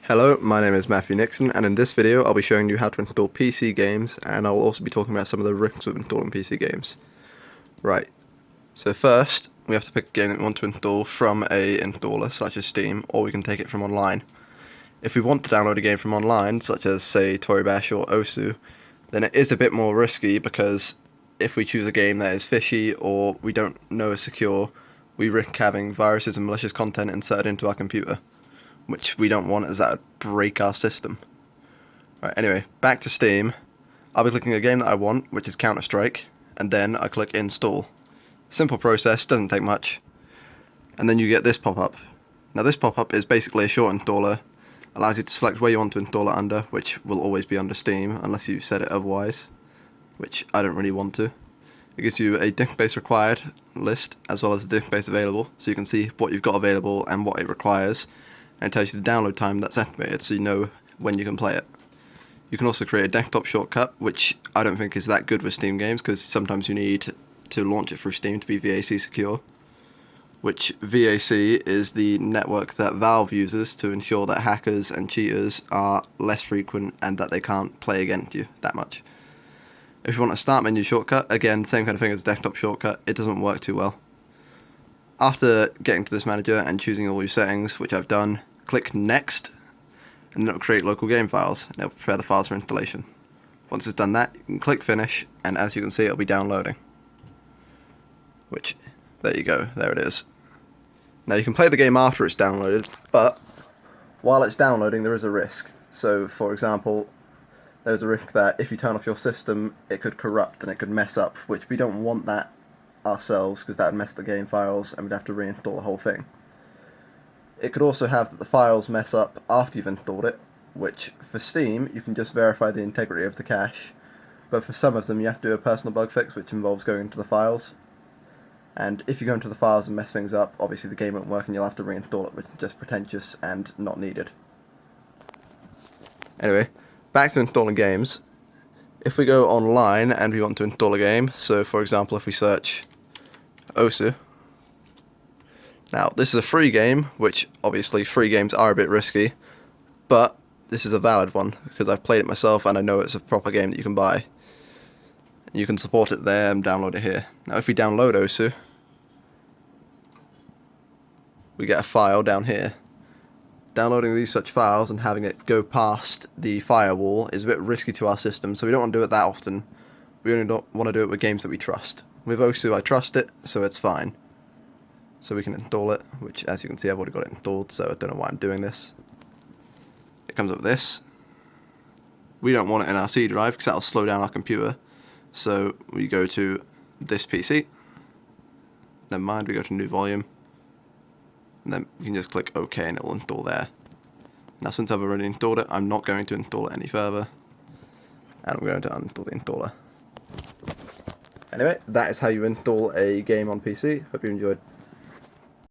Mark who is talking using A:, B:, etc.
A: Hello, my name is Matthew Nixon, and in this video I'll be showing you how to install PC games, and I'll also be talking about some of the risks of installing PC games. Right, so first we have to pick a game that we want to install from a installer such as Steam, or we can take it from online. If we want to download a game from online, such as say Toribash or Osu, then it is a bit more risky because if we choose a game that is fishy or we don't know is secure, we risk having viruses and malicious content inserted into our computer, which we don't want as that would break our system. Right, anyway, back to Steam. I'll be clicking a game that I want, which is Counter-Strike, and then I click install. Simple process, doesn't take much. And then you get this pop-up. Now this pop-up is basically a short installer, allows you to select where you want to install it under, which will always be under Steam, unless you set it otherwise, which I don't really want to. It gives you a disk space required list, as well as the disk space available, so you can see what you've got available and what it requires, and it tells you the download time that's estimated, so you know when you can play it. You can also create a desktop shortcut, which I don't think is that good with Steam games, because sometimes you need to launch it through Steam to be VAC secure, which VAC is the network that Valve uses to ensure that hackers and cheaters are less frequent and that they can't play against you that much. If you want a start menu shortcut, again, same kind of thing as a desktop shortcut, it doesn't work too well. After getting to this manager and choosing all your settings, which I've done, click Next, and it'll create local game files, and it'll prepare the files for installation. Once it's done that, you can click Finish, and as you can see, it'll be downloading. Which, there you go, there it is. Now you can play the game after it's downloaded, but while it's downloading there is a risk. So, for example, there's a risk that if you turn off your system, it could corrupt and it could mess up, which we don't want that ourselves, because that would mess the game files and we'd have to reinstall the whole thing. It could also have that the files mess up after you've installed it, which for Steam you can just verify the integrity of the cache, but for some of them you have to do a personal bug fix, which involves going into the files. And if you go into the files and mess things up, obviously the game won't work and you'll have to reinstall it, which is just pretentious and not needed. Anyway, back to installing games. If we go online and we want to install a game, so for example if we search Osu. Now this is a free game, which obviously free games are a bit risky, but this is a valid one because I've played it myself and I know it's a proper game that you can buy. You can support it there and download it here. Now if we download Osu, we get a file down here. Downloading these such files and having it go past the firewall is a bit risky to our system, so we don't want to do it that often. We only don't want to do it with games that we trust. With Osu I trust it, so it's fine. So we can install it, which as you can see I've already got it installed, so I don't know why I'm doing this. It comes up with this. We don't want it in our C drive because that'll slow down our computer. So we go to this PC, never mind, we go to new volume, and then you can just click OK and it'll install there. Now since I've already installed it, I'm not going to install it any further, and I'm going to uninstall the installer. Anyway, that is how you install a game on PC. Hope you enjoyed.